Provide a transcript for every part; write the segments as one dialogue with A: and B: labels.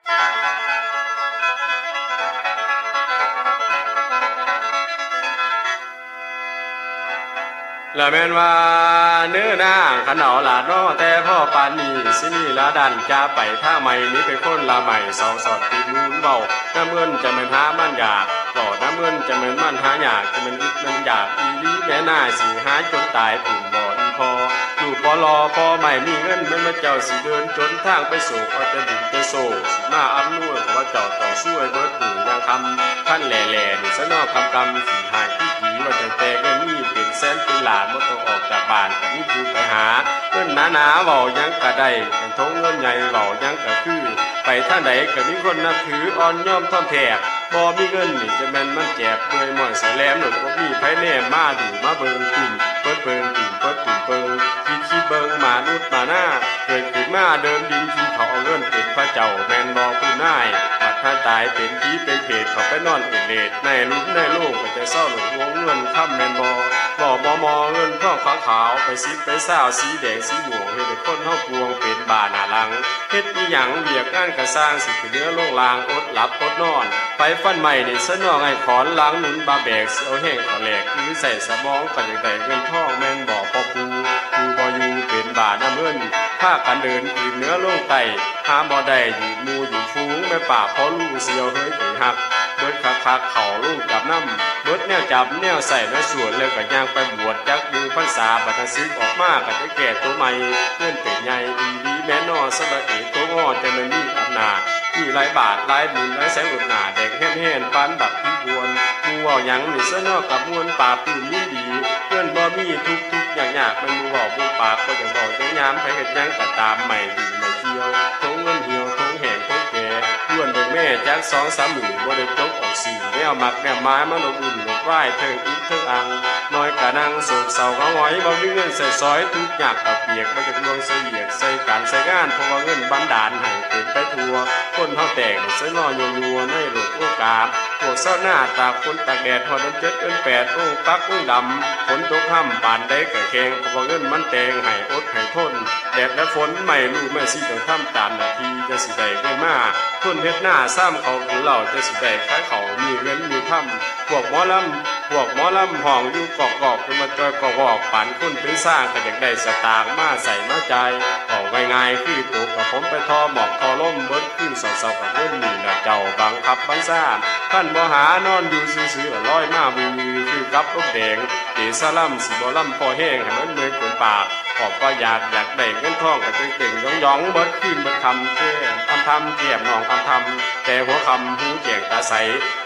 A: ละแม่นว่าเนื้อนางขนเอาหลาดน้อแต่พ่อปานนี้สินี่ละดันจะไปท่าใหม่นี้เป็นคนละใหม่สองสอดตีนูนเบาน้ำเงินจะเป็นหามันอยากบ่น้ำเงินจะเป็นมันหาอยากจะเป็นอิดมันอยากอีลีแม่น่าสิหาจนตายปุ่มบ่อีพออยู่ปอลอพอใหม่มีเงินไม่มาเจ้าสิเดินจนทางไปสู่เอาจะดึงจะโซ่สิมาอับนวดว่าเจ้าต่อสู้เบิดหูยังคำท่านแหล่นี่สนอกกำสีหายที่ผีว่าจะแต่เงินนี่เป็นแสนเป็นหลานบ่ต้องออกจากบ้านก็มีคือไปหาเงินหนาเว้ายังก็ได้กันทงเงินใหญ่เว้ายังก็คือไปท่าไหนก็มีคนนับถืออ่อนย่อมท่อมแทบบ่มีเงินนี่จะแม่นมันแจกด้วยหม้อยสแลมหลุดบ่มีไผแน่มาดูมาเบิ่งตุ่มเปิดเบิ่งตุ่มเปิดตุ่มเบิ่งคิดเบิ่งมานุดมาหน้าเกิดขึ้นมาเดิมดินกินเขาเอาเงินเป็นพระเจ้าแม่นบ่ผู้นายบัดท่านตายเป็นผีเป็นเพศเขาไปนอนเป็นเลดในลุ้นในโลกก็จะเศร้าหลงวงเงินค่ำแม่นบ่มอเงินทองขาวไปซิไปซ่าวสีแดงสีม่วงเฮ็ดให้คนเฮาปวงเป็นบ้าหน้าหลังเฮ็ดอีหยังเวียกงานก็สร้างสิขึ้นเนื้อลงลางอดหลับอดนอนไปฟันใหม่นี่ซะน้องให้ขอนล้างหนุนบาแบกเสียวแห้งขอแหลกคือใส่สมองก็ยังได้เงินทองแม่นบ่พอปูบ่อยู่เป็นบ้าน้ำเงินพากันเดินขึ้นเนื้อลงไตหาบ่ได้อยู่หมู่อยู่ฟูงแม่ป่าพอลูกเสียวเฮ้ยไปหักเบิดคักเขาลูกจับน้ำเบิดแนวจับแนวใส่ในสวนแล้วก็ย่างไปบวชจักดูพรรษาบัดซึกออกมาก็จะแก่ตัวใหม่เงินเป็นใหญ่อีดีแม่นอสบัดอีตัวงอจะมันมีอำนาจมีหลายบาทหลายบุญหลายแสงหลุดหน้าแดงแห้งๆปานบักที่บวนมูเว้าหยังนี่ซะนอกกับมวลป่าปืนมีดีเงินบ่มีทุกยากมันมูเว้าบ่ปากก็จะเว้าจังยามไปเฮ็ดหยังก็ตามใหม่ดีไม่เที่ยวทงเงินเหี่ยวทงแห้งทงแก่ล้วนเบิ่งแม่จัก2-3มื้อบ่ได้จกออกสื่อแนวมักแนวไม้มันอุ่นลงไหว้เทิงอึกเทิงอังน้อยกะนั่งโศกเศร้าเอาไว้บ่มีเงินใส่ซอยทุกยากก็เปียกบ่จักลวงใส่เหยียกใส่การใส่งานเพราะว่าเงินบันดาลให้เป็นไปทั่วคนเฮาแตกใส่นอยัวในโลกโอกาสพวกเศร้าหน้าตากคนตากแดดฮอด7 เอิ้น8โอ้ปักโอ้ดำฝนตกห่ำปานใดก็แข็งเพราะว่าเงินมันแตงให้อดให้ทนแดดและฝนไม่รู้แม่สิต้องทำตามหน้าที่จะสิได้เงินมาคนเฮ็ดหน้าซ้ำเขาคือเราจะสิได้ขายเขามีเงินมีทำพวกหมอลำห้องอยู่กอกเป็นมาจอยกอกปานคนเป็นสร้างก็อยากได้สตางค์มาใส่มาใจเอาง่ายๆคือตกกับผมไปทอหมอกทอล่มเบิดขึ้นเศร้าๆกับเงินนี่นะเจ้าบังคับบังซ่าท่านบ่หานอนอยู่ซื่อๆลอยมามือคือกับรถแดงเอสลัมสิบ่ลำพอแห้งให้มันเมื่อยจนปากขอบก็อยากได้เงินทองก็เก่งๆย่องเบิดขึ้นเบิดคำเท่ทำเกียบน้องทำแต่หัวคำหูแจงตาใส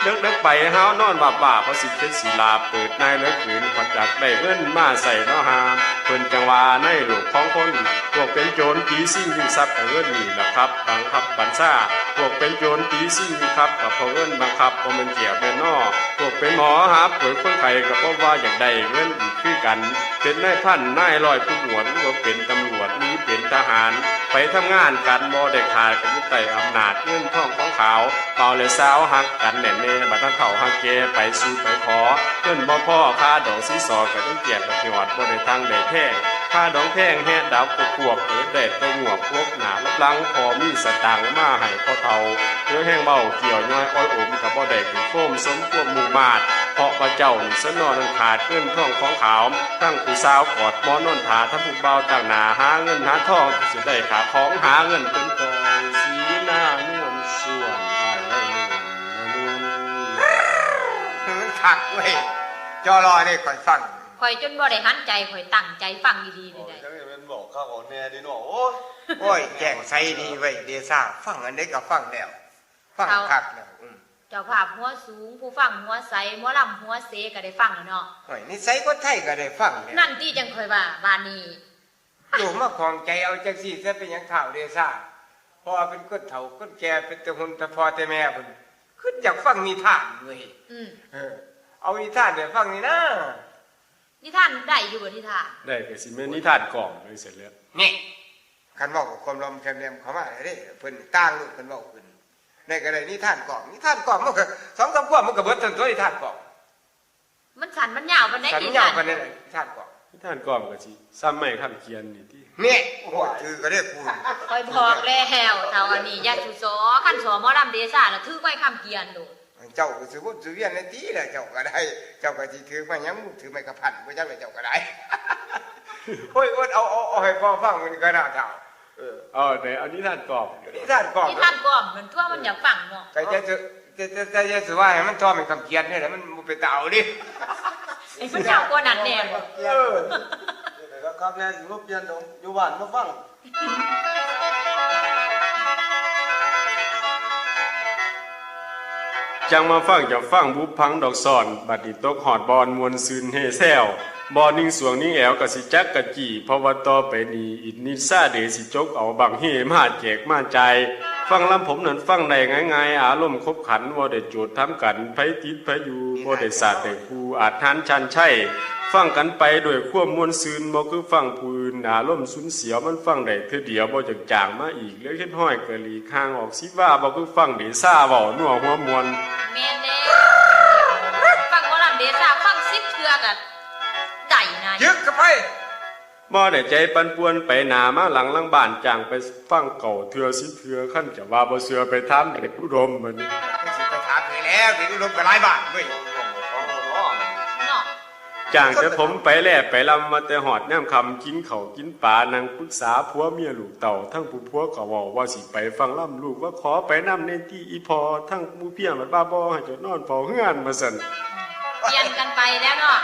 A: เลิกไปเฮานอนบ่าเพราะสิเป็นศิลาเปิดนายเลิกขืนพอจักได้เงินมาใส่น้อหาเพิ่นจังว่าในโลกของคนพวกเป็นโจรผีซิ่งวิ่งทรัพย์กับเงินนี่แหละครับบังคับบัญชาพวกเป็นโจรผีซิ่งวิ่งครับกับพอเงินบังคับพอมันเกียบแม่นอพวกเป็นหมอหาป่วยคนไข้ก็เพราะว่าอยากได้เงินอีกคือกันเป็นนายพันนายร้อยผู้หมวดหรือว่าเป็นตำรวจหรือเป็นทหารไปทำงานกันบ่ได้ขาดกันอยู่ใต้อำนาจเงินทองของขาวเป่าเลยสาวหักกันแน่แน่บัดนั้นเฒ่าหักแกไปสู่ไปขอเงินบ่พอค่าดอกสิสอก็ต้องเกียบบักหยอดบ่ได้ตังได้แท้ค่าดอกแท่งแห่ดาวกวกเกิดได้แต่หัวพวกหนาลับลังพอมีสตางค์มาให้พ่อเฒ่าเพื่อแห้งเบาเกี่ยวย้อยอ้อยอมก็บ่ได้เป็นโฟมสมควบหมู่มาดเพราะว่าเจ้านี่ซะนอนั้นขาดเงินทองของขาวตั้งผู้สาวกอดหมอนอนถาถ้าผู้เบาต่างหน้าหาเงินหาทองสิได้ขาของหาเงินเป็นกองสีหน้านวลส่วนอ้าย
B: มันคักเว้ยจอรอได้ข่อยฟัง
C: ข่อยจนบ่ได้หันใจข่อยตั้งใจฟังดีๆนี่ได้
A: จังเป็นบอกข้าวของแน่ดิเนาะ
B: โอ้ยแจ้งใส่ดีไว้เดซ่าฟังอันนี้ก็ฟังแล้วฟังคักแล้ว
C: เจ้าภาพหัวสูงผู้ฟังหัวใสหมอลำหัวเสก็ได้ฟังแล้วเนาะ
B: โอ้ยนิสัยคนไทยก็ได้ฟัง
C: นั่นที่จังข่อยว่าบ้านนี้
B: อยู่มาของใจเอาจังซี่ซะเป็นหยังข่าวเดซ่าพอเป็นคนเฒ่าคนแก่เป็นแต่หุ่นแต่พ่อแต่แม่เพิ่นขึ้นอยากฟังนิทานเว้ยเอานิทานได้ฟังนี่นะ
C: นิทานได้อยู่บ่นิทาน
A: ได้ก็สิแม่นนิทานกล่อมเลยเสร็จแล้ว
B: นี่คันเว้ากับความลมแคมๆเข้ามาเด้เพิ่นต่างลูกเพิ่นเว้าขึ้นได้ก็ได้นิทานกล่อมมันก็2-3ขวบมันก็เบิดทั้งตัวนิทานกล่อม
C: มันสั้นมันยาวปานใด
B: นิทานกล่อมนิทานกล่อม
A: ท่านก่อมก็สิซ้ำไม่คำเขียนนี่ที่
B: เนี่ยโอ้ยถือก็ได้พูด
C: คอยบอกแล้วเท่าอันนี้อย่าสุสอขั้นสอหมอลำเดซ่าแล้วถือไว้คำเกียนโดด
B: เจ้าก็สิบ่สิเวียนในตีแหละเจ้าก็ได้ เจ้าก็สิถือมาหยังถือไม้กระพันบ่จังเลยเจ้าก็ได้ โอ้ยเอาให้พ่อฟังมันก็น่าเจ้า
A: ในอันนี้ท่านก่อม
B: นี่ท่านกอบ
C: ที่ท่านก้อมมันทั่วมันอยากฟังเนาะ
B: ใจจะสิว่าให้มันทอเป็นคำเขียนนี่แหละมันบ่เป็นตาเอาดิ
C: ไอ้มันเจ้ากว่านั้นแน่บ่
D: ครับแน่สิบ่เปลี่ยนดอกอยู่บ้านมาฟัง
A: จังมาฟังจะฟังบุพังดอกซอนบัดนี้ตกหอดบอนมวนซืนเฮแซวบอนิ่งสวงนิ่งแอวกะสิจักกะจีเพราะว่าต่อไปนี้อินนิซาเดสิจกเอาบังเฮมาแจกมาใจฟังลำผมนั้นฟังได้ง่ายๆอารมณ์คบขันบ่ได้โจทย์ทำกันไผติดไผอยู่บ่ได้ศาสตร์ได้ครูอาจหันชันใช่ฟังกันไปด้วยความมวลซืนบ่คือฟังผู้อื่นอารมณ์สุนเสียวมันฟังได้เทื่อเดียวบ่จักจางมาอีกแล้วเฮ็ดห้อยกะหลีข้างออกสิว่าบ่คือฟังเดซ่าเว้านัวหัวมวน
C: แม่นแน่ฟังหมอลำเดซ่าฟัง10เทื่อก็ได้นะ
B: ยึกเข้าไป
A: บ่ได้ใจปันป่วนไปหนามาหลังบ้านจ้างไปฟังเก่าเทื่อสิเทื่อคั่นจะว่าบ่เชื่อไปถามเด็กอุดมมัน
B: ไปสิไปถามไปแล้วเดี๋ยวลมก็หลายบาทเว้ย
C: เนาะ
A: จ้างแต่ผมไปแล่ไปลำมาแต่หอดน้ำคำกินเขาวกินปลานั่งปรึกษาผัวเมียลูกเต่าทั้งผู้ผัวก็เว้าว่าสิไปฟังล่ำลูกว่าขอไปนำในที่อีพอทั้งผู้เพียงมันบ้าบ่ให้เจดนอนเฝ้าเฮือนมาสั่น
C: เปลี่ยนกันไปแล้วเนาะ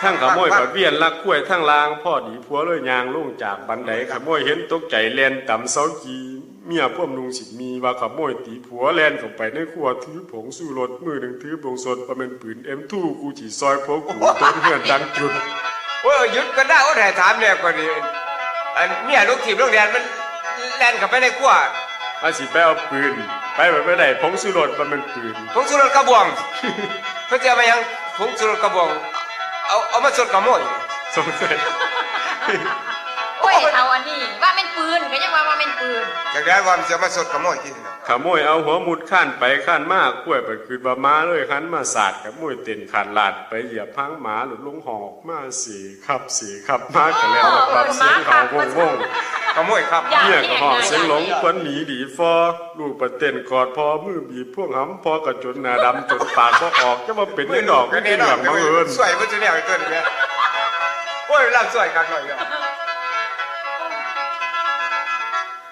A: ทั้งขโมยผัดเวียนลักกล้วยทั้งลางพ่อดีผัวเลยยางลงจากบันไดขโมยเห็นตกใจแล่นต่ำเสากีเมียพ่อมนุงสิมีว่าขโมยตีผัวแล่นเข้าไปในครัวถือผงสู้รถมือหนึ่งถือผงสดประเป็นปืนM2กูจีซอยพวกกูต้นเฮือนดังจุด
B: โอ้ยหยุดก็ได้โอ้แต่ถามเนี่ยก็ดีอันเนี่ยลูกทีมโรงเรียนมันแล่นเข้าไปในครัว
A: อาสิไปเอาปืนไปแบบไม่ได้ผงสู้รถประเป็นปืน
B: ผงสุรสกระบวงเพื่อจะเอามายังผงสุรสกระบวงเอามาสดกระโมย
A: สงสัย
C: โอ้ยเท่าอันนี้ว่าเป็นปืนก็ยังว่าเป็นปืน
B: จากนั้นว่ามันจะมาสดกระโมยที่นี่
A: ขโมยเอาหัวมุดข้านไปข้านมากกล้วยไปคืนบามาเลยขันมาสาดขโมยเต้นขาดลาดไปเหยียบพังหมาหลุดลงหอกมาสีครับมากกันแล้วปรับเสียงเขาวง
B: กระโมยครับ
A: เมียก็หอกเสียงหลงควันหนีดีฟอลูกประเต้นกอดพอมือบีบพวกหำพอกระจนหน้าดำจนปากก็ออกจะมาเป็นไอ้ดอกไม่เป็นหลังบังเอิญ
B: สวยมันจะเนี่ยไอ้ตัวนี้โอ้ยรับสวยกันหน่อยเนาะ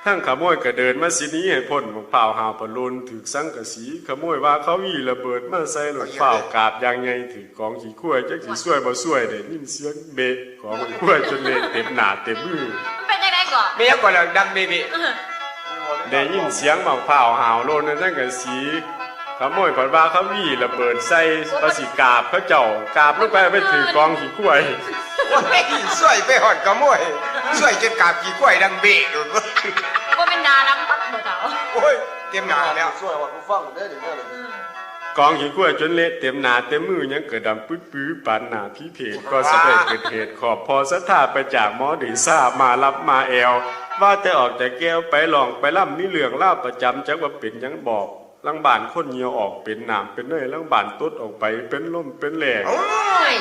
A: ทั้งขโมยก็เดินมาสินี้ให้พ้นของเปล่าหาวปะลุนถือสังกะสีขโมยว่าเขาวีระเบิดมาใส่หลดเปล่ากาบอย่างไงถือกองขี้ขั้วจักสิช่วยบ่ช่วยได้ยินเสียงเบะของมันขั้วจนเละเต็มหน้าเต็มมือ
C: มันเป็นยังไงก่อน
B: ไม่ยังก่อนเลยดังเบบี
A: ได้ยินเสียงบอกเปล่าหาวโลนในสังกะสีขโมยผัดว่าเขาวีระเบิดใส่ภาษีกาบเขาเจ้ากาบลงไปไปถือกองขี้ขั้ว
B: โอ้ยสวยไปหอดกระโมยสวยจนกาบกี่กล้วยดังเบะเลย
C: ว่าเป็นดาดำปัดบ่เท่า
B: โอ้ยเตรียมหนาแล้ว
D: ช่วยว่าผู้ฟังได้เดี๋ยวนี้
A: กองขี้ขั้วจนเละเต็มหน้าเต็มมือยังเกิดดำปื้อปานหน้าพี่เพจก็สะได้เกิดเหตุขอบพอสถาไปจากหมอเดซ่ามารับมาแอลว่าแต่ออกแต่แก้วไปลองไปล่ำมีเหลืองเล่าประจำจักว่าเป็นยังบอกลังบานคนเหี่ยวออกเป็นหนามเป็นเนยลังบานตดออกไปเป็นล่มเป็นแหลง
B: โอ้ย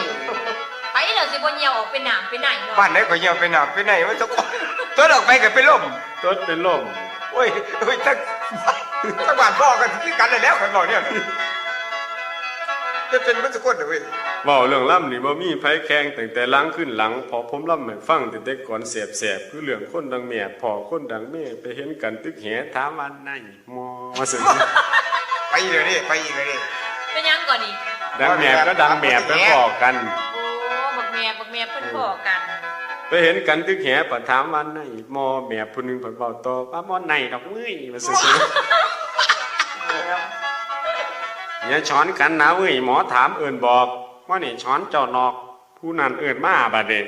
C: ไปเดี๋ยวสิบนเหี่ยวออกเป็นหนามเป็นไหนเนาะ
B: บ้านไหนก็เหี่ยวไปหนาไปไหนมันจะตัวออกไปก็เป็นลม
A: ตดเป็นล่ม
B: โอ้ยทั้งบ้านพ่อกันที่กันเลยแล้วกันบอกเนี่ยจะเป็นมันจะก้นเลย
A: เว้าเรื่องล่ำนี่บ่มีไผแข่งตั้งแต่หล้างขึ้นหลังพอผมล่ำให้ฟังแต่แต่ก่อนแสบๆคือเรื่องคนดังแม่พอคนดังแม่ไปเห็นกันตึกแหถามว่าไหนมอว่าซั่น
B: ไปเลยดิไปอีกเลยดิ
C: เป็นยังก่อนนี่
A: ดังแม่ก็ดังแม่ไปพอกัน
C: โอ้บักแม่เพิ่นพอกัน
A: ไปเห็นกันตึกแหปะถามว่าไหนมอแม่ผู้หนึงเพิ่นเว้าต่อว่ามอไหนดอกมื้ยว่าซั่นอย่าช้อนกันนะเว้ยหมอถามเอิ้นบอกว่านี่ช้อนเจ้านอกผู้นั้นเอิ้นมาบัดนี้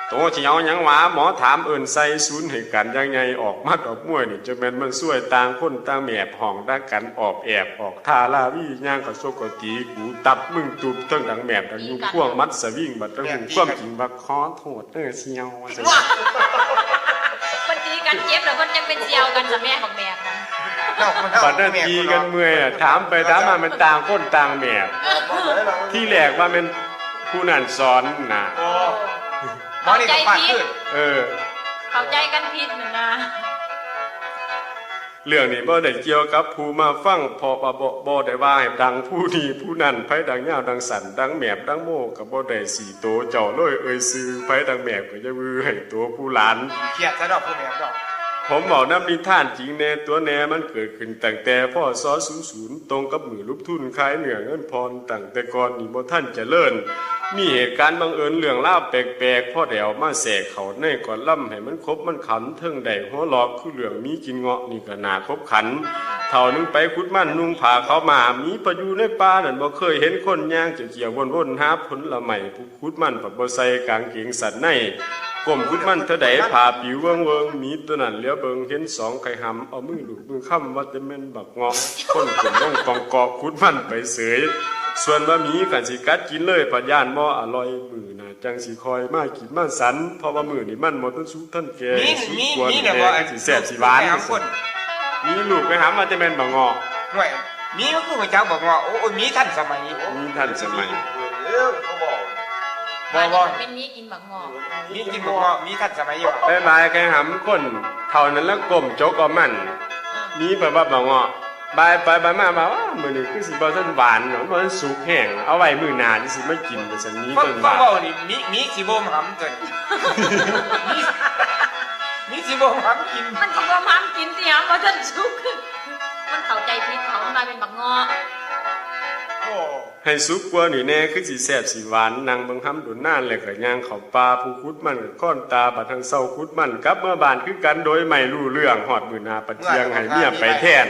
A: โตสิเอาหยังหวาหมอถามเอิ้นใส่ศูนย์ให้กันยังไงออกมาดอกมวยนี่จะแม่นมันช่วยต่างคนต่างแมบห้องดักกันออบแอบออกท่าลาวี่ย่างก็ซกกตีกูตับมึงตุบทั้งดังแมบดังยุ่งพ่วงมัดสวิงบัดทั้งหูความจริงบักขอโทษเสียวว่าซั่น
C: มันตีกันเจ็บแล้วมันยังเป็นเจียวกันสะแม่บักแม่นั้น
A: บัดนั้นตีกันเมื่อยอะถามไปถามมามันต่างคนต่างแมบที่แรกว่ามันผู้นั้นสอนน่ะ
B: โอ้ หมอนี่ก็ฟาดขึ้น
C: เข้าใจกันผิดนั่นนะ
A: เรื่องนี้บ่ได้เกี่ยวกับผู้มาฟังพอบ่ได้ว่าให้ดังผู้นี้ผู้นั้นไผดังยาวดังสันดังแหมบดังโมก็บ่ได้สีโตเจ้าเลยซื้อไผดังแหมบก็จะวือให้ตัวผู้หลาน
B: เครียดซะดอกผู้แม่ดอก
A: ผมบอกน้ำนิทานจริงแน่ตัวแน่มันเกิดขึ้นตั้งแต่พ่อซอ00ตรงกับมือรูปทุนขายเหนือเงินพรตั้งแต่ก่อนนี่บ่ท่านเจริญมีเหตุการณ์บังเอิญเรื่องราวแปลกๆพ่อแดวมาแสกเขาในก่อนล่ำให้มันครบมันขันเทิงใดหัวหลอกคือเรื่องมีกินเงาะนี่ก็น่าครบขันเท่านึงไปขุดมันนุ่งผ้าเขามามีประอยู่ในป่านั่นบ่เคยเห็นคนย่างเกี่ยววนๆหาผลละใหม่ผู้ขุดมันปัดบ่ใส่กางเกงสัตว์ในก้มขุดมันเท่าใดผ่าผิวเวิงมีตัวนั้นเหลียวเบิงเห็นสองไข่หำเอามือลูบมือค้ำว่าจะแม่นบักเงาะคนขึ้นลงกองกอขุดมันไปเสยส่วนบะหมี่กันสิกัดกินเลยปัญญานบ่อร่อยมือน่ะจังสิคอยมากินมาสันเพราะว่ามือนี่มันบ่ทันสุกทันแก่สุกกวนแก่สิแซ่บสิหวานมีลูกไปหามาจะแม่นบักเงาะ
B: ห่วยมีมันคือว่าเจ้าบอกว่าโอ้มีท่านสมัย
A: มีทันสมัย
D: เอ้ยเขาบอก
B: บ่
C: เป็นมีกินบักงอก
B: มีกินบอกว่ามีท่านสมัยอยู่
A: ไปบายไข่หำคนเท่านั้นแล้วก้มจกเอามันมีแบบว่าบักเงาะบายไปมาว่ามื้อนี้คือสิบ่ทันหวานบ่ทันสุกแห้งเอาไว้มื้อหน้าสิมากินว่าซั่นนี้
B: ฟัง
A: ต้น
B: ฟั
A: ว่าง
B: เว้านี่มีสิบ่หำตัวนี้มีสิบ่หำกิน
C: มันสิบ่mámกินสิหำบ่ทันสุกมันเข้าใจผิดเขามาเป็นบักงอก
B: โอ้
A: ให้สุกกว่านี่แน่คือสิแซ่บสิหวานนางเบิ่งหำโดนนานแล้วก็ย่างเข้าป่าผู้ขุดมันก็ค้อนตาบัดทางเซาขุดมันกลับเมื่อบ้านคือกันโดยไม่รู้เรื่องฮอดมื้อหน้าปัดเที่ยงให้เมียไปแทน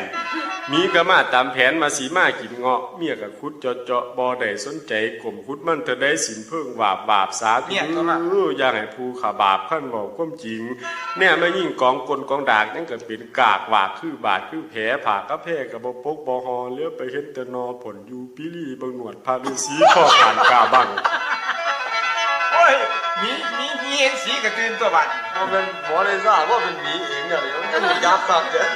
A: มีก็มาตามแผนมาสีมากินเงาะเมียกับคุดเจาะบ่ได้สนใจกลมคุดมันเธอได้สินเพิ่งบาปสาธุอยากให้ผู้ขาบาปขั้นบอกความจริงแน่ไม่ยิ่งกองกลกองดากนั่นก็เป็นกากหวากคือบาดคือแผลผ่ากระแพกกับบ่ปกบ่ฮอเลี้ยวไปเห็นแต่นอผลอยู่ปิลีบางหนวดพาฤาษีพ่อผ่านกาบัง
B: โอ้ยมีเห็นสีกระตือนตัวบัด
D: ว่าเป็นหมอในซ่าว่าเป็นหมีเองอย่างนี้มันก็ยักษ์มากเลย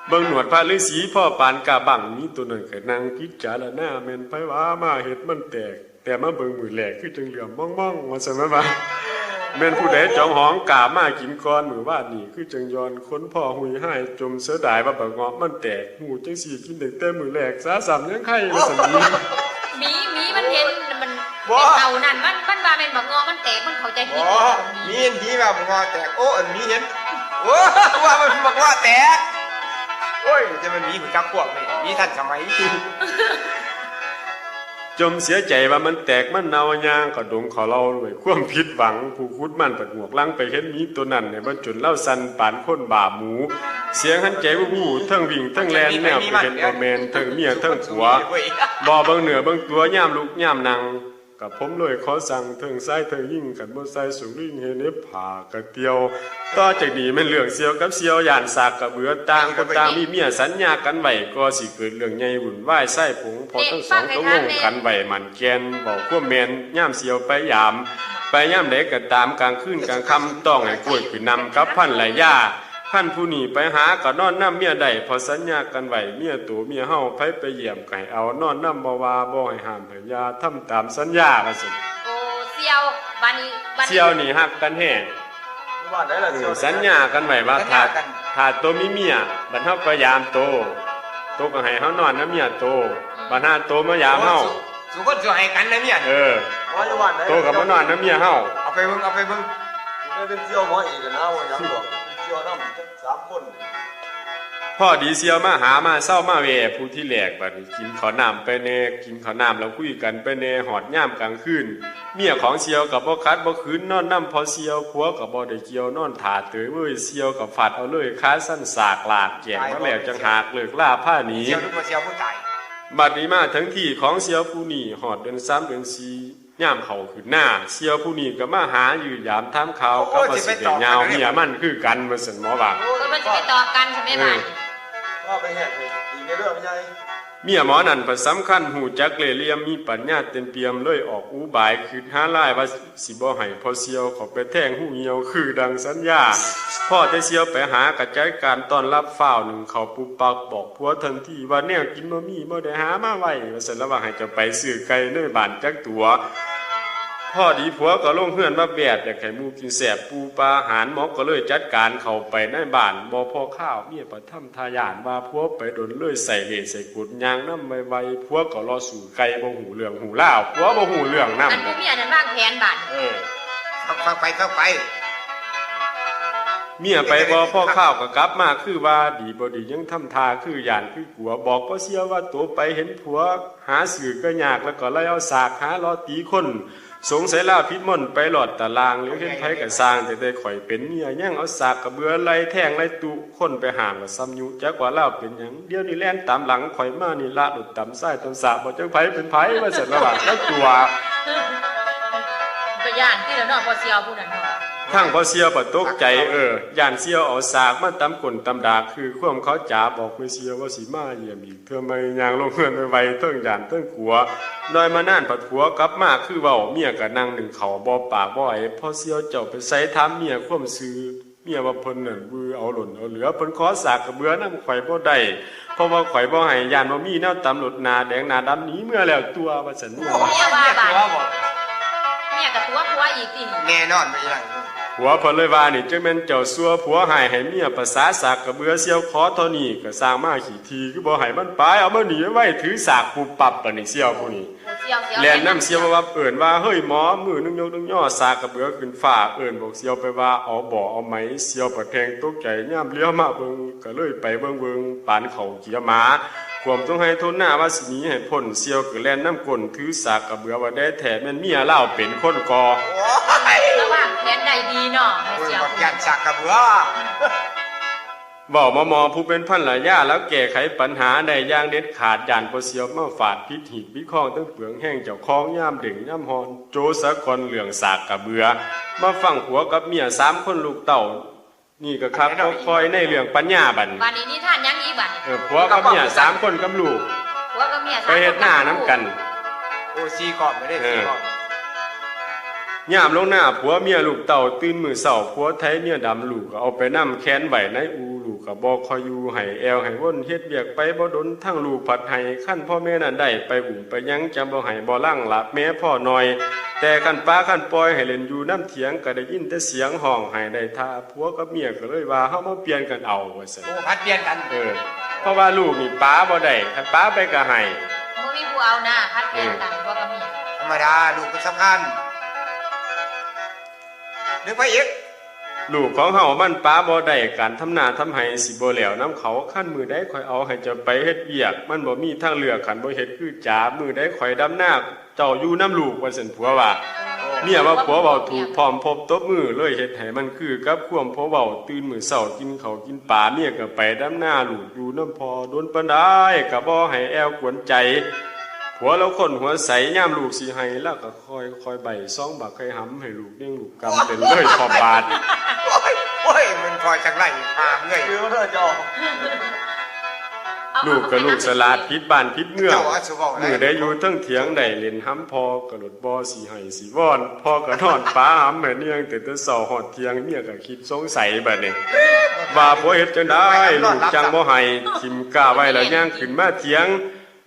A: เบิ่งหนวดพาฤาษีพ่อปานกาบังมีตัวนั้นก็นั่งพิจารณาแม่นไปว่ามาเฮ็ดมันแตกแต่มาเบิ่งมือแหลกคือจังเหลื่อมมองๆว่าซั่นว่าแม่นผู้ใดจองหองกามากินก่อนมื้อวานนี้คือจังย้อนคนพ่อหุยหายจมเสียดายว่าบักเงาะมันแตกหูจังสิกินตั้งแต่มื้อแรกซะซ้ำยังไข่ว่าซั่นนี้
C: มีมันเห็นมันเป็นเต่านั่นมันว่าเป็นบักงอกมันแตกมันเข้าใจผิด
B: อ๋อมีเห็นผีว่าบอกว่าแตกโอ้มีเห็นโอ้ว่ามันบอกว่าแตกโอ้ยจะมันมีหัวจักพวกนี่มีท่านสมัย
A: จมเสียใจว่ามันแตกมันเนายางก็ดงขอเราด้วยความผิดหวังผู้คุดมันปัดหมวกลังไปเห็นมีตัวนั้นเนี่ยมันจนเล่าสันปานคนบาปหมูเสียงหันใจวู้ทั้งวิ่งทั้งแลนแนวไปเห็นบ่แมนทั้งเมียทั้งผัวบ่เบิ่งเหนือเบิ่งตัวย่ามลุกย่ามนั่งกับผมเลยขอสั่งทั้งซ้ายทั้งยิ่งกันบ่ใส่สูงลิ่งเฮเนบผ่ากระเตียวต่อจากนี้แม่นเรื่องเสียวกับเสียวย่านสากกระเบือต่างคนต่างมีเมียสัญญากันไว้ก็สิเกิดเรื่องใหญ่วุ่นวายไส้ผงพอทั้งสองต้องลงกันไว้มันแกนบอกความแม่นย่ามเสียวไปยามไปย่ามใดก็ตามกลางคืนกลางค่ำต้องให้กล้วยขึ้นนำกับพันหลายย่าพันผู้นี้ไปหาก็นอนน้ำเมียใดพอสัญญากันไว้เมียตัวเมียเฮาไปเยี่ยมไก่เอานอนน้ำบ่ว่าบ่ให้ห้ามให้ยาทำตามสัญญาว่าซั่น
C: โอ้เสี่ยวบัดนี้
A: เสี่ยวนี่ฮักกันแฮง
D: ว่าไหนล่ะเสี่ยว
A: สัญญากันไว้ว่าถ้าตัวมีเมียบัดเฮาก็ยามโตก็ให้เฮานอนน้ำเมียโตบัดหาโตมายามเฮา
B: สุคนสิให้กันนะเนี่ย
D: หมออยู่วันไหน
A: โตก็มานอนน้ำเมียเฮา
B: เอาไปเบิ่ง
D: ไม่เป็นเสี่ยวหมอเอกนะว่ายังบอกเป็นเสี่ยวน้ำจัก3 คน
A: พ่อดีเสียวมาหามาเศร้ามาแวผู้ที่แหลกบัดนี้กินข้าวน้ำไปแน่กินข้าวน้ำแล้วคุยกันไปแน่หอดย่ามกลางคืนเมียของเสียวกับบ่คัดบ่คืนนอนน้ำพอเสียวผัวกับบ่ได้เกี่ยวนอนถาเตยเว้ยเสียวกับฝัดเอาเลยค้าสั้นสากลากแจงมาแล้วจังหากเลิกล่าผ้าหนี
B: เสียวหรือบ่เสียวผู้ตาย
A: บัดนี้มาทั้งที่ของเสียวผู้นี้หอดเดือน3เดือน4ย่ามเขาขึ้นหน้าเสียวผู้นี้ก็มาหาอยู่ยามถามข่าวก็บ่สิได้ยาวเมียมันคือกันว่าซั่นหมอว่า
C: มันจะไปต่อกันใช่ไหมบ้าน
D: ว่าไปแหกเลยตีในเรื่องไม่ใช่
A: เมียหมอนั่นประสำคัญหูจักเล่ห์เหลี่ยมมีปัญญาเต็มเปี่ยมเลยออกอุบายคืนหาลายว่าสิบ่ให้พอเสียวเขาไปแทงหูเหี่ยวคือดังสัญญาพ่อแต่เสียวไปหากระจายการต้อนรับฝ้าวหนึ่งเขาปุบปักบอกผัวทันทีว่าแนวกินบ่มีบ่ได้หามาไว้ว่าซั่นแล้วว่าให้เจะไปซื้อไก่ในบ้านจักตัวพ พ่อดีผัวก็ลงเฮือนมาแบดอยากให้หมู่กินแสบปูปลาอาหารหมอก็เลยจัดการเข้าไปในบ้านบ่พอข้าวเมียประทับทายานว่าผัวไปโดนเลยใส่เหตุใส่กุดยางน้ำไวๆผัวก็รอสู่ไก่บ่หูเรื่องหูล่าวผัวบ่หูเรื่องนำ
C: อันผู้เมียนั้นวางแผนบัด
B: ฟังไป
A: เมียไปบ่พ่อข้าวก็กลับมาคือว่าดีบ่ดียังทำทาคือย่านคือกลัวบอกก็เสียว่าตัวไปเห็นผัวหาสื่อก็ยากแล้วก็เลยเอาสากหารอตีคนสงสัยลาพิษมนต์ไปหลอดตารางหรือเห็นไผก็สร้างแต่ข่อยเป็นเมียยังเอาสากกระเบือไล่แทงไล่ตุคนไปห่างก็ซ้ำยุจักว่าลาวเป็นหยังเดี๋ยวนี้แล่นตามหลังข่อยมานี่ละดุดตำซ้ายตำสาบ่จังไผเป็นไผว่าซั่นระหว่างจักตัว
C: ไปย่านที่แล้วเนาะพอเสียวผู้นั้นเนาะ
A: ทั้งพอเสียบ่ตกใจย่านเสียวเอาสากมาตำกลตำดาคือความเขาจ๋าบอกไม่เสียว่าสิมาเยี่ยมอีกเธอไม่ยางลงเฮือนไวๆเทิงย่านเทิงกลัวน้อยมานานผัดผัวกลับมาคือเว้าเมียก็นั่งหนึ่งเขาบ่ปากบ่ไอ้พอเสียวเจ้าไปใส่ถามเมียความซื่อเมียว่าเพิ่นนั่นวือเอาหล่นเอาเหลือเพิ่นขอสากกระเบือนำข่อยบ่ได้เพราะว่าข่อยบ่ให้ย่านบ่มีแนวตำรถหน้าแดงหน้าดำหนีเมื่อแล้วตัวว่าซั่น
C: เมียว่าบัดเมียกับตัวผัวอีกติ
B: แน่นอนไม่ได้
A: ผัวเพิ่นเลยว่านี่จังแม่นเจ้าซัวผัวให้เมียภาษาสากกระเบือเสียวขอเท่านี้ก็สร้างมาขี้ทีคือบ่ให้มันไปเอามาหนีไว้ถือสากปุบปับปานนี้เสียวผู้นี้แล่นน้ำเสียวว่าเอิ้นว่าเฮ้ยหมอมือนึงยกนึงย่อสากกระเบือขึ้นฟ้าเอิ้นบอกเสียวไปว่าเอาบ่เอาไหมเสียวประแทงตกใจย่ามเลี้ยวมาเบิ่งก็เลยไปเบิ่งปานเขาเกียหมาความต้องให้ทนหน้าว่าสิหนีให้พ้นเสียวก็แล่นน้ำก้นถือสากกระเบือว่าได้แท้แม่นเมียเล่าเป็นคนก่อ
C: ระว่างแผนใดดีเนาะให้เสียว
B: บอกยันสักกระเบือ
A: บอกมอผู้เป็นพันหลายย่าแล้วแก้ไขปัญหาได้อย่างเด็ดขาดย่านบ่เสียวมาฝาดพิษหิดพิข้องตั้งเปลืองแห้งเจ้าของย่ามเด่งย่ามฮอนโจสะกอนเหลืองสากกระเบือมาฟังผัวกับเมีย3คนลูกเต่านี่ก็ครับก็คอยในเรื่องปัญญาบัด
C: วันนี้นิทานยังอีบัด
A: ผัวกับเมีย3คนกับลูก
C: ผัวกับเมีย
A: ไปเฮ็ดหน้าน้ำกัน
B: โอ้ซีกรอบไม่ได้ซีกรอบ
A: ยามลงหน้าผัวเมียลูกเต่าตื่นมือเช้าผัวไทยเมียดำลูกก็เอาไปนำแค้นไว้ในอูลูกก็บ่คอยอยู่ให้แอวให้วนเฮ็ดเวียกไปบ่ดนทั้งลูกผัดให้คั่นพ่อแม่นั้นได้ไปบุ่มไปยังจำบ่ให้บ่ลั่งละแม้พ่อน้อยแต่คันป้าคันปล่อยให้เล่นอยู่น้ำเถียงก็ได้ยินแต่เสียงห้องให้ได้ท่าผัวกับเมียก็เลยว่าเฮามาเปลี่ยนกันเอาว่าซั่น
B: โอ้พัดเปลี่ยนกัน
A: เพราะว่าลูกนี่ป้าบ่ได้คันป้าไปก็ให้
C: บ่มีผู้เอาหน้าพัดเปลี่ยนกันผัวกับเมีย
B: ธรรมดาลูกก็สำคัญนึกไปอีก
A: ลูกของเฮามันป้าบ่ได้การทำนาทำให้สิบ่แล้วนํเขาคั่นมือใดข่อยเอาให้เจ้าไปเฮ็ดเวียกมันบ่มีทางเลือกคันบ่เฮ็ดคือจ๋ามือใดข่อยดำนาเจ้าอยู่น้ำลูกว่าซั่นผัวว่าเมียว่าผัวเว้าถูกพร้อมพบตบมือเลยเฮ็ดให้มันคือกับความผัวเว้าตื่นมื้อเช้ากินข้าวกินปลาเมียก็ไปดำนาลูกอยู่น้ำพอโดนปานใดก็บ่ให้แอวกวนใจผัวแล้วคนหัวใสยามลูกสิให้แล้วก็คอยใบซองบักให้หำให้ลูกเลี้ยงลูกกำเป็นเลยพอบาด
B: โอ้ยมันพอจังไรพาเงย
D: คือเด้อเจ้า
A: ลูกกับลูกสลาดพิษบ้านพิษเมือง
B: เจ้าว่าสิบอกอะไร
A: มือได้อยู่ทั้งเถียงได้เล่นห้ำพอกระโดดบ่อสิให้สิวอนพ่อก็นอนป้าหำแม่เนียงแต่เช้าฮอดเที่ยงเมียก็คิดสงสัยบัดนี้ว่าผัวเฮ็ดจังได๋ลูกจังบ่ให้ทิ่มกล้าไว้แล้วย่างขึ้นมาเถียง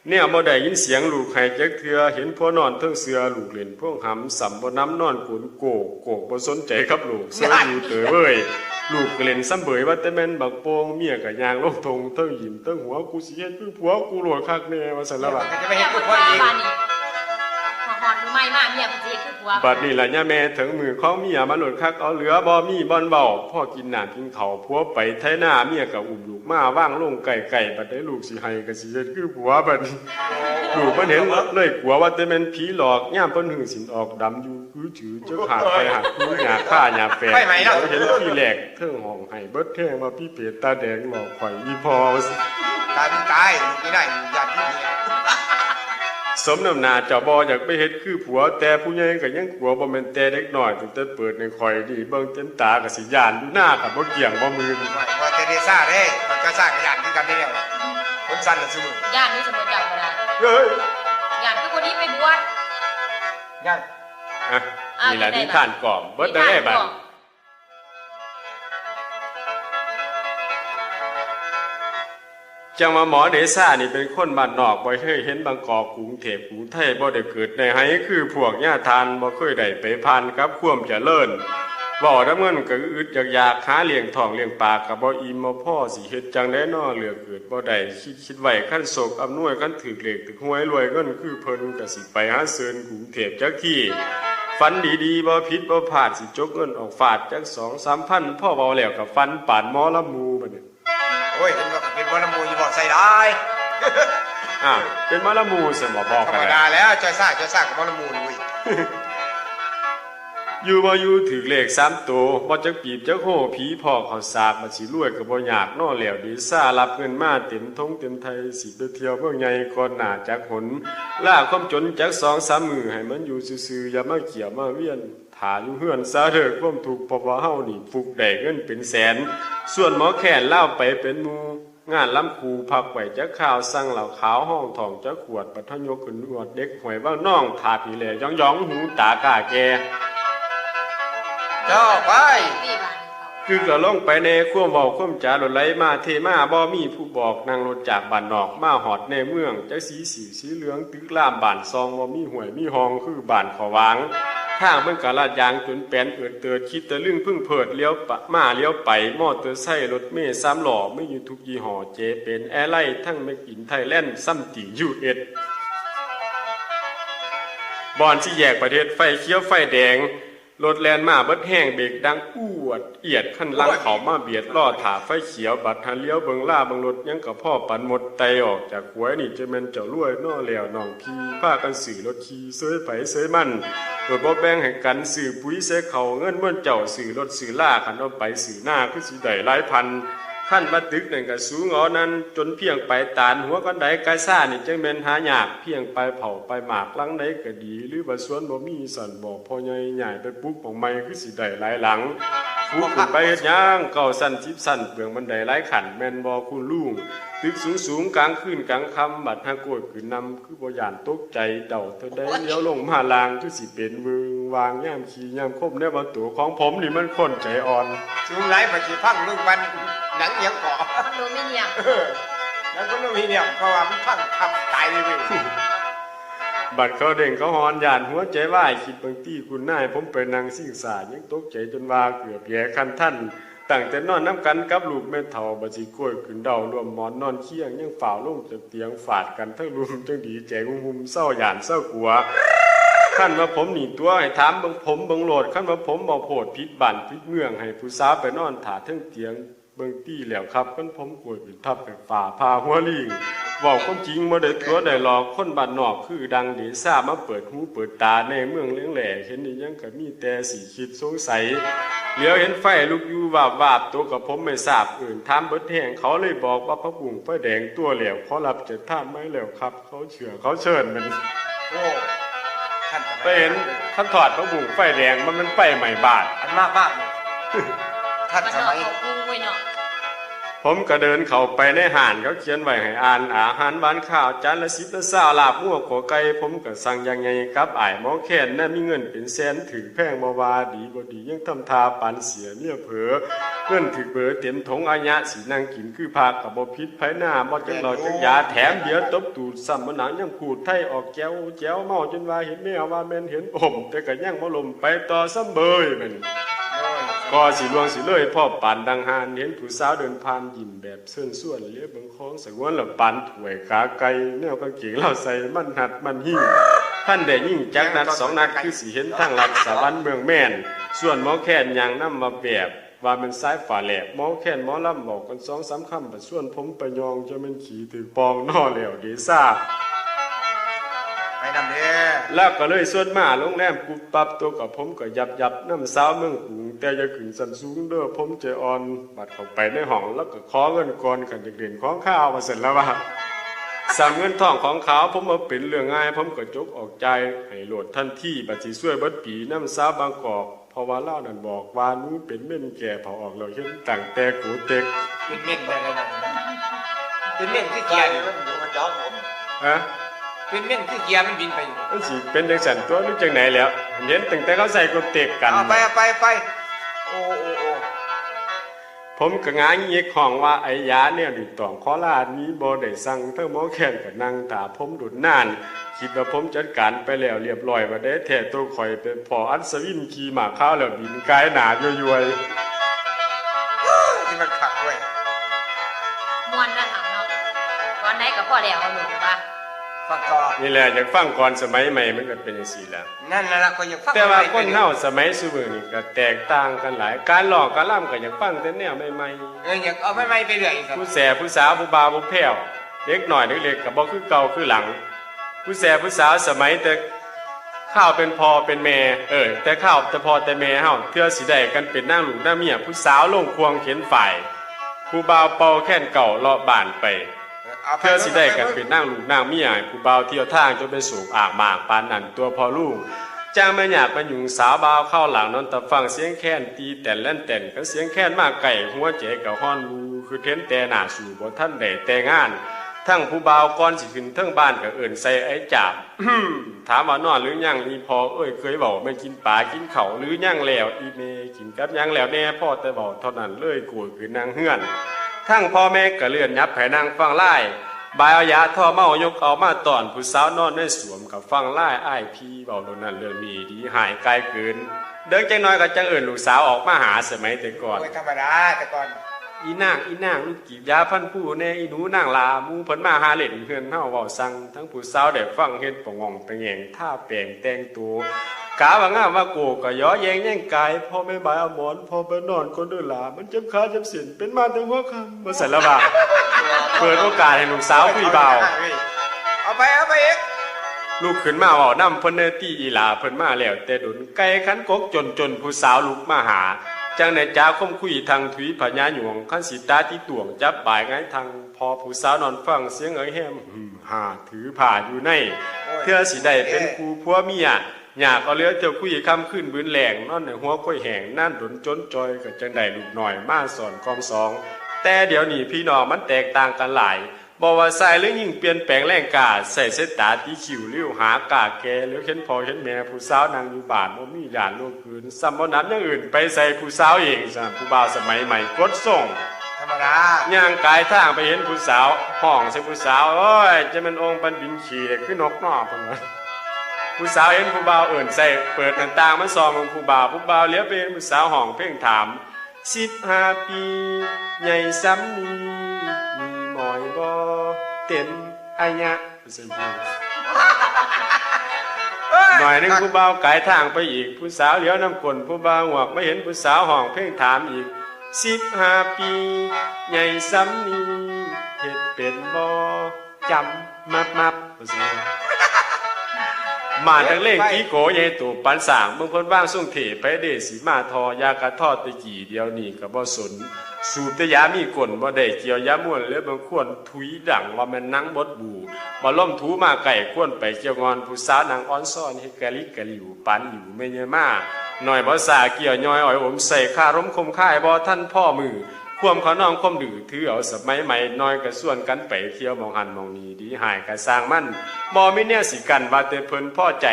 A: เนี่ยบ่ได้ยินเสียงลูกให้จักเทื่อเห็นพ่อนอนเทิงเสือลูกเล่นพวกหำสำบ่น้ำนอนกุนโกกบ่สนใจครับลูกเสืออยู่เตอเว้ยลูกก็เล่นซ้ำเบยว่าแต่แม่นบักโป่งเมียก็ย่างลงทงเทิงหิมเทิงหัวกูสิเฮ็ดคือผัวกูโลดคักแน่ว่าซั่นล่ะว่า
B: จะไป
C: เมี
B: เห็
C: ย
B: น
C: ค
B: ผู้
C: น
B: คน
C: ว่า
B: อีก
C: บัดนี้หอนใหม่มากเมียเพิ่นสิคือผัว
A: บัดนี้ล่ะย่าแม่ถึงมือของเมียมาโลดคักเอาเหลือบ่มีบ่อนเว้าพ่อกินน้ำกินข้าวผัวไปไถนาเมียก็อุ้มลูกมาว่างลงไก่บัดได้ลูกสิให้ก็สิเฮ็ดคือผัวบัดนี้ลูกมันเห็นเลยกลัวว่าแต่แม่นผีหลอกย่ามเพิ่นหึงสินออกดำอยู่คือถือจักหากไปหักคือหญ้าฆ่าหญ้าแฝงเห็นที่แรกเทิงห้องให้เบิดแท้ว่าพี่เพชรตาแดงหลอกข่อยอีพอ
B: ตายเป็นตายลูกไม่ได้ญาติพี่
A: สมน้ำหน้าเจ้าบ่อยากไปเฮ็ดคือผัวแต่ผู้ใหญ่ก็ยังกลัวบ่แม่นแต่เด็กน้อยตั้งแต่เปิดในข่อยนี่เบิ่งเต็มตาก็สิย่านอยู่หน้าก็บ่เกี่ยงบ่มือ
B: ว่าเทเรซ่าเด้มันก็สร้างญาติที่กันได้แล้วคนสั้นละซุมื้อ
C: ญาตินี่สมมุติเจ้าก็ได้
A: เฮ้ย
C: ญาติคือคนนี้ไปบวช
B: ญาติ
A: อ่ะนี่ล่ะนิทานกล่อมเบิดได้บัด จังว่าหมอเดซ่านี่เป็นคนบ้านนอกบ่เคยเห็นบางกอกกรุงเทพกรุงไทยบ่ได้เกิดในไห้คือพวกญาทานบ่เคยได้ไปผ่านกับความเจริญเว้าดำเงินก็อึดอยากหาเลี้ยงท้องเลี้ยงปากก็บ่อิ่มบ่พอสิเฮ็ดจังได๋น้อเหลือเกิดบ่ได้คิดไว้คันโศกอำนวยคันถึกเลขถึกหวยรวยเงินคือเพิ่นก็สิไปหาเซินกรุงเทพจักที่ฝันดีๆบ่ผิดบ่พลาดสิจกเงินออกฟาดจัก 2-3 พันพ่อเว้าแล้วก็ฟันปานหมอลำมูบัดนี้
B: โอ้ยเห็นว่าเป็นบ่ละมูอยู่บ่ใส่ได้
A: เป็นหมอลำมูสิบ่บอก
B: ธร
A: กัน
B: รม
A: แล้
B: ดาว แล้วจอยซ่ากับบ่ละมูนี่เว้ย
A: อยู่บ่อยู่ถือเลข3ตัวบ่จักปีบจักโหผีพ่อเขาสากมาสิรวยก็บ่ยากน้อแล้วดีซ่ารับเงินมาเต็มทงเต็มไทยสิไปเที่ยวเมืองใหญ่ก่อนหน้าจักหนล่าความจนจัก 2-3 มื้อให้มันอยู่ซื่อๆอย่ามาเกี่ยวมาเวียนถ้าอยู่เฮือนซะเด้อความทุกข์เพราะว่าเฮานี่ฟุกได้เงินเป็นแสนส่วนหมอแค้นเล่าไปเป็นหมู่งานลำคูพักไว้จักข้าวสั่งเหล้าขาวห้องทองจักขวดปัทยกขึ้นอวดเด็กหวยว่างน้องถาพี่แลย่องๆหูตากล้าแก
B: เจ้าไป
C: นี่บ้าน
A: คือก็ลงไปในความเว้าความจาหลดไหลมาเทมาบ่มีผู้บอกนั่งรถจากบ้านนอกมาฮอดในเมืองจักสีสิวสีเหลืองตึกรามบ้านซองบ่มีห้วยมีห้องคือบ้านขอวางทางมันก็ลาดยางจนแปนเอิดเติดคิดตะลึงพึ่งเพิดเลี้ยวปะมาเลี้ยวไปมอเตอร์ไซค์รถเมล์3ล้อไม่อยู่ทุกยี่ห้อเจเป็นแอร์ไลน์ทั้งเมกอินไทยแลนด์ซัมติง US บอนที่แยกประเทศไฟเขียวไฟแดงรถแลนมาเบิดแห้งเบรกดังอวดเอียดขั้นลังเขามาเบียดล้อถาไฟเขียวบัดทันเลี้ยวเบิงล่าเบิงรถยังกับพ่อปันหมดไตออกจากหวยนี่จะแม่นเจ้ารวยน้อแล้วน้องพี่พากันสื่อรถขี่เสยไปเสยมันโดยบ่แบ่งให้กันสื่อปุ๋ยเสเขาเงินเมื่อเจ้าสื่อรถสื่อล่าคันเอาไปสื่อหน้าคือสิได้หลายพันขั้นมาตึกนั่นก็สูงเอานั้นจนเพียงไปตานหัวกันใดกายซ่านี่จังแม่นหายากเพียงไปเผาไปหมากหลังใดก็ดีหรือว่าสวนบ่มีสั่นบ่พอใหญ่ใหญ่ไปปลูกของใหม่คือสิได้หลายหลังฟูขึ้นไปเฮ็ดหยังเก่าสั่น10สั่นเปลืองบันไดหลายขันแม่นบ่คุณลุงตึกสูงๆกลางคืนกลางค่ำบัดหาโกดขึ้นนำคือบ่ย่านตกใจเดาเท่าใดเลี้ยวลงมาลางคือสิเป็นวึงวางยามขี้ยามคมในบ่ตัวของผมนี่มันคนใจอ่อน
B: สูงหลายปัจจุบันมึงมันหนังยังเกาะ
C: คอนโดมิเนียม
B: แล้วก็ไม่มีเนี่ยเพราะว่ามันพังทับตายเลยเว้ย
A: บัดเขาเด้งเขาหอนย่านหัวใจวายคิดบางตี้คุณนายผมไปนั่งซิ่งสายังตกใจจนว่าเกือบแย่คันท่านตั้งแต่นอนน้ำกันกับลูกแม่เฒ่าบัดสิกล้วยขึ้นเดารวมหมอนนอนเคียงยังฝ่าวลงจากเตียงฝาดกันทั้งรวมจังดีแจงหุ่มเศร้าย่านเศร้ากลัวขั้นว่าผมหนีตัวให้ถามเบิ่งผมเบิ่งโหลดขั้นว่าผมบ่โพดผิดบ้านผิดเมืองให้ผู้สาวไปนอนถาเทิงเตียงเบิ่งตี้แล้วครับขั้นผมกล้วยขึ้นทับไปฝ่าพาหัวลิงเว้าความจริงบ่ได้ตัวได้หลอกคนบ้านนอกคือดังเดซ่ามาเปิดหูเปิดตาในเมืองเลี้ยงแหล่เห็นอีหยังก็มีแต่สิคิดสงสัยเหลียวเห็นไฟลุกอยู่วาบๆตัวกับผมไม่ทราบอื่นถามเบิดแห้งเขาเลยบอกว่าพระบุงไฟแดงตัวเหลวเขารับจะท่านไม่แล้วครับเขาเชื่อเขาเชิญมัน
B: โอ้ท่าน
A: ไปเห็นท่านถอดพระบุงไฟแดงมันไฟใหม่บาท
B: อันมากเลยท่าน
C: มัน
B: ส
C: นอ
B: มั
C: น
B: ย
C: เขากุ้งไว้เนาะ
A: ผมก็เดินเข้าไปในห้านเขาเขียนไว้ให้อ่านอาหารบ้านข้าวจานละ10ละ20ลาบมั่วขอไก่ผมก็สั่งยังไงกับอ้ายหมอแค้นน่ะมีเงินเป็นแสนถือแพงบ่ว่าดีบ่ดียังทำทาปานเสียเมียเผลอเงินถือเบอเต็มถงอายะสินั่งกินคือพาก็บ่ผิดไผหน้าบ่จักหลอดจักยาแถมเบียร์ตบตูดซ้ำบ่หนังยังพูดไทยออกแจ๋วเมาจนว่าเห็นแมวว่าแม่นเห็นอมแต่ก็ยังบ่ลมไปต่อซ้ำเบยมันก็สิลวงสิเลยพ่อปานดังหานเห็นผู้สาวเดินผ่านยิ้มแบบเชิญส่วนเลียบเบิ่งของสงวนแล้วปานถ้วยขาไก่แนวกางเกงเราใส่มันหัดมันหิ้งท่านได้ยิ่งจักนัด2นัดคือสิเห็นทางลัดสวรรค์เมืองแม่นส่วนหมอแค้นยังนำมาแบบว่ามันซ้ายฝาแหลกหมอแค้นหมอลำบอกกัน 2-3 คำบัดส่วนผมไปยองจะแม่นขี้ถือปองนอแล้วเดซ่า
B: ไปนำเด้อ
A: แล้วก็เลยส่วนมาโรงแรมปุบปับตัวกับผมก็ยับน้ำสาวเมืองกรุงแต่อย่าขึ้นสันสูงเด้อผมใจอ่อนบัดเข้าไปในห้องแล้วก็ขอเงินก่อนกันเด่นของข้าวมาเสร็จแล้วว่าสามเงินทองของเขาผมมาเป็นเรื่องง่ายผมก็จกออกใจให้โหลดทันทีบัดสิช่วยเบิดปีน้ำสาวบางกอกเพราะว่าเล่านั่นบอกว่านู้เป็นเม่นแก่เผาออกเราเห็นตั้งแต่กูเต็ก
B: เป็นเม่นได้เลยนะเป็นเม่นที่
D: เกี
B: เกี
D: ย
B: ย
D: ร์
B: ร์
D: นี่มันอยู่มาจากผม
A: ฮะ
B: เป็นเม่นที่เกียร์มันบินไปอยู่
A: มันสิเป็นจังสันตัวรู้จังไหนแล้วเห็นตั้งแต่เขาใส่กูเต็กกัน
B: เอาไปโอ้
A: ผมก็งางีกของว่าไอ้ยาเนี่ยดิตองขอลาดนี้บ่ได้สั่งเทั้งหมอแค้นก็นั่งตาผมดุดนานคิดว่าผมจัดการไปแล้วเรียบร้อยว่าได้แท้ตัวข่อยเป็นพ่ออัศวินขี่หมาข้าวแล้วบินกายหนาย่อย
B: ที่มันขักไว้
C: มวนนะถามเนาะก่อนไหนก็พอแล้วเอาลูกว่า
B: ฟังต่อ
A: ๆนี่แหละอยากฟังก่อนสมัยใหม่มันก็เป็นจังซี่แหละ
B: นั่นน่ะล่ะก็อยากฟัง
A: แต่ว่าคนเฮาสมัยซุมื้อนี้ก็แตกต่างกันหลายการร้องการร่ำก็อยากฟังแต่แนวใหม่ๆ
B: อยากเอาไม่ไปเรื่อยครับ
A: ผู้แสผู้สาวผู้บ่าวผู้แพ้วเด็กหน่อยเล็กๆก็บ่คือเก่าคือหลัง ผู้แสผู้สาวสมัยแต่ข้าวเป็นพ่อเป็นแม่แต่ข้าวแต่พ่อแต่แม่เฮาเทื่อสิได้กันเป็นนางลูกนางเมียผู้สาวลงควงเข็นฝ่ายผู้บ่าวเป่าแค้นเก่าเลาะบ้านไปเทื่อสิได้กันเป็นนางลูกนางเมียผู้บ่าวเที่ยวทางจนไปสู่อ่างหมากปานนั้นตัวพ่อลูกจ้างแม่อยากมายุ่งสาวบ่าวเข้าหลังนอนตะฟังเสียงแค้นตีแต่นเล่นแต่นก็เสียงแค้นมากไก่หัวใจก็ฮ้อนวูคือเทนแต่หน้าสู่บ่ทันได้แต่งงานทั้งผู้บ่าวก่อนสิขึ้นเทิงบ้านก็เอิ้นใส่ไอ้จาบ ถามว่านอนหรือยังอีพอเคยเว้าแม่กินปลากินข้าวหรือยังแล้วอีเมกินกับยังแล้วแน่พ่อแต่เว้าเท่านั้นเลยโกรธคือนางเฮือนทั้งพ่อแม่ก็เลื่อนยับให้นางฟังไล่บายเอายาท่อเมายกเอามาตอนผู้สาวนอนในสวมกับฟังไล่อ้ายพี่เว้าเท่านั้นเรื่องนี้ดีหายไกลเกินเดินจังน้อยก็จังเอิ้นลูกสาวออกมาหาสมัยแต่ก่อน
B: โอ้ยธรรมดาแต่ก่อน
A: อีนางลูกกีบยาพันผู้แน่อีหนูนางลาหมู่เพิ่นมาหาเล่นเฮือนเฮาเว้าสั่งทั้งผู้สาวได้ฟังเฮ็ดปะงองตะแหงท่าแปลงแต่งตัวกะว่างามว่าโกก็ย้อแยงแย่งกายพ่อแม่บายเอาหมอนพ่อไปนอนคนเด้อหลามันเจ็บขาเจ็บศีลเป็นมาแต่หัวค่ำบ่ซั่นละบ่าเปิดโอกาสให้ลูกสาวคุยเบา
B: เอาไปอีก
A: ลูกขึ้นมาเว้านำเพิ่นเนตี้อีหลาเพิ่นมาแล้วแต่ดุนไก่ขันกกจนผู้สาวลุกมาหาจังในจ้าคมคุยทางถุยพญาหยวงขั้นสิตาที่ตวงจับบ่ายไงทางพอผู้สาวนอนฟังเสียงแฮมหาถือผ่าอยู่ในเพื่อสิได้เป็นครูผัวเมียอยากเอาเรือเที่ยวคุยคำขึ้นบืนแหลงนอนในหัวก้อยแหงนั่นดนจนจอยก็จังได้ลูกหน่อยมาสอนกองสองแต่เดี๋ยวนี้พี่น้องมันแตกต่างกันหลายบอกว่าใส่หรือยิ่งเปลี่ยนแปลงแรงกาใส่เส้นตาตีขิวริ้วหากาแกหรือเห็นพ่อเห็นแม่ผู้สาวนางอยู่บ้านบ่มีญาติโลกคืนซ้ำบ่นำอย่างอื่นไปใส่ผู้สาวเองซะผู้บ่าวสมัยใหม่กดส่ง
B: ธรรมดา
A: ย่างกายทางไปเห็นผู้สาวห้องใส่ผู้สาวโอ้ยจะเป็นองค์ปันบินขี่เด็กคือนกนอกเพิ่นว่าผู้สาวเห็นผู้บ่าวเอิ่นใส่เปิดหน้าต่างมาส่องผู้บ่าวเลี้ยวไปเห็นผู้สาวห้องเพ่งถาม15ปีใหญ่ซ้ำนี้มีหมอยบ่เต็มอายะสิหน่อยนึงผู้บ่าวกายทางไปอีกผู้สาวเลี้ยวน้ำกลผู้บ่าวหวกไม่เห็นผู้สาวห้องเพ่งถามอีก15ปีใหญ่ซ้ำนี้เฮ็ดเป็นบ่จำมับสิมาทั้งเลขกี่โกใหญ่ตู่ปันสางเมืองพ้นว่างส่งเถไปเดสีมาทอยากระทอดตะกี่เดียวนี่ก็บ่สนสูบแต่ยามีกลบ่ได้เกี่ยวยาม่วนแล้วบางควรถุยดังว่ามันนั่งบดบูบ่ล่มถูมาไก่ควรไปเกี่ยวงอนผู้สาวนางอ้อนซ่อนเฮ็ดกะลิกะหลิวปานอยู่แม่ยมาหน่อยบ่สาเกี่ยวย่อยอ้อยอมใส่คารมคมค่ายบ่ท่านพ่อมือความเขาน้องความดื้อถือเอาสมัยใหม่น้อยก็ส่วนกันไปเที่ยวมองหันมองนี้ดีหายก็สร้างมันบ่มีแนวสิกันว่าแต่เพิ่นพอใจ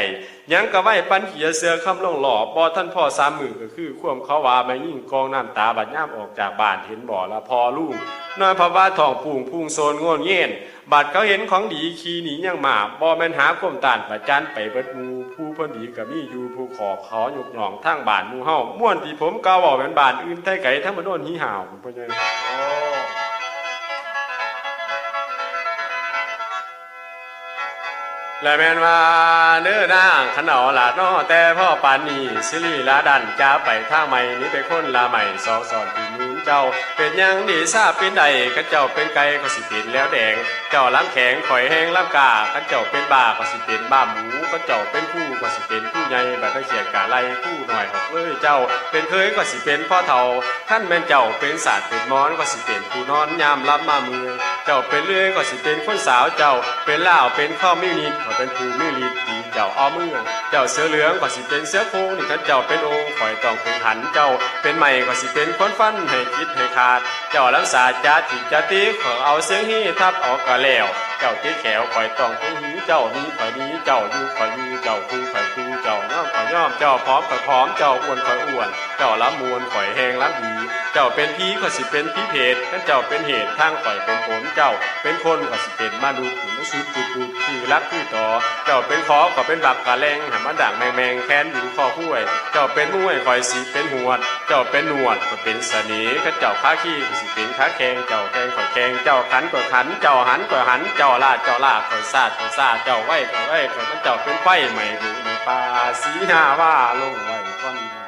A: ยังก็ไว้ปันเหียเสือคำลงหล่อบ่ท่านพ่อสามมือก็คือความเขาว่าแม่ยิ่งกองน้ำตาบัดยามออกจากบ้านเห็นบ่ละพอลูกน้อยเพราะว่าท้องพุ่งโซนโง่เงี้ยนบัดเขาเห็นของดีขี่หนียังมาบ่แม่นหาความต้านประจันไปเบิดหมู่ผู้เพิ่นดีก็มีอยู่ผู้ขอเขายกหนองทางบ้านหมู่เฮาม่วนที่ผมกล่าวเว้าเป็นบ้านอื่นไทไกทั้งบ่โดนหิห่าวเพิ่นว่า
B: โอ้
A: และแม่นว่าเนื้อนางขนอหลาดน้อแต่พ่อปานนี้สิริลาดันจะไปทางใหม่นี้ไปคนลาใหม่สอสอนที่นูนเจ้าเป็นยังดีทราบเป็นใดก็เจ้าเป็นไก่ก็สิเป็นแล้วแดงเจ้าล้ำแข็งข่อยแห้งล้ำกาก็เจ้าเป็นบ้าก็สิเป็นบ้าหมูก็เจ้าเป็นผู้ก็สิเป็นผู้ใหญ่บัดก็เขียนกะไล่ผู้หน่อยออกเลยเจ้าเป็นเคยก็สิเป็นพ่อเฒ่าท่านแม่นเจ้าเป็นศาสตร์เป็นมอนก็สิเป็นผู้นอนยามรับมามือเจ้าเป็นเลื่อยก็สิเป็นคนสาวเจ้าเป็นล่าวเป็นข้าวมินิดก็เป็นผู้มิลิดตีเจ้าอ้อมือเจ้าเสือเหลืองก็สิเป็นเสือโคนี่ท่านเจ้าเป็นองค์ข่อยต้องเป็นหันเจ้าเป็นใหม่ก็สิเป็นคนฟันให้คิดให้ขาดเจ้ารักษาจาติจติขอเอาเสียงฮีทับออกก็แล้วเจ้าตีแขวข่อยต้องเป็นหีเจ้านี้ข่อยนี้เจ้าอยู่ข่อยอยู่เจ้าคู่ข่อยคู่เจ้าน้องข่อย ย่อมเจ้าพร้อมข่อยพร้อมเจ้าอ้วนข่อยอ้วนเจ้าละมวนข่อยแหงละดีเจ้าเป็นผีก็สิเป็นผีเพศนั่นเจ้าเป็นเหตุทางข่อยเป็นผลเจ้าเป็นคนก็สิเป็นมนุษย์ผู้สุดจุดคือรักคือต่อเจ้าเป็นขอก็เป็นบักกะแรงหามันด่างแมงแค้นอยู่ข้อห้วยเจ้าเป็นห้วยข่อยสิเป็นหวดเจ้าเป็นหนวดก็เป็นเสน่ห์ข้าเจ้าค้าขี้ก็สิเป็นค้าแข่งเจ้าแข่งข่อยแข่งเจ้าขันก็ขันเจ้าหันก็หันเจ้าลาดข่อยซาดเจ้าไว้ข่อยมันเจ้าเป็นไฟใหม่ดูในป่าสีหน้าว่าลงไว้ก่อน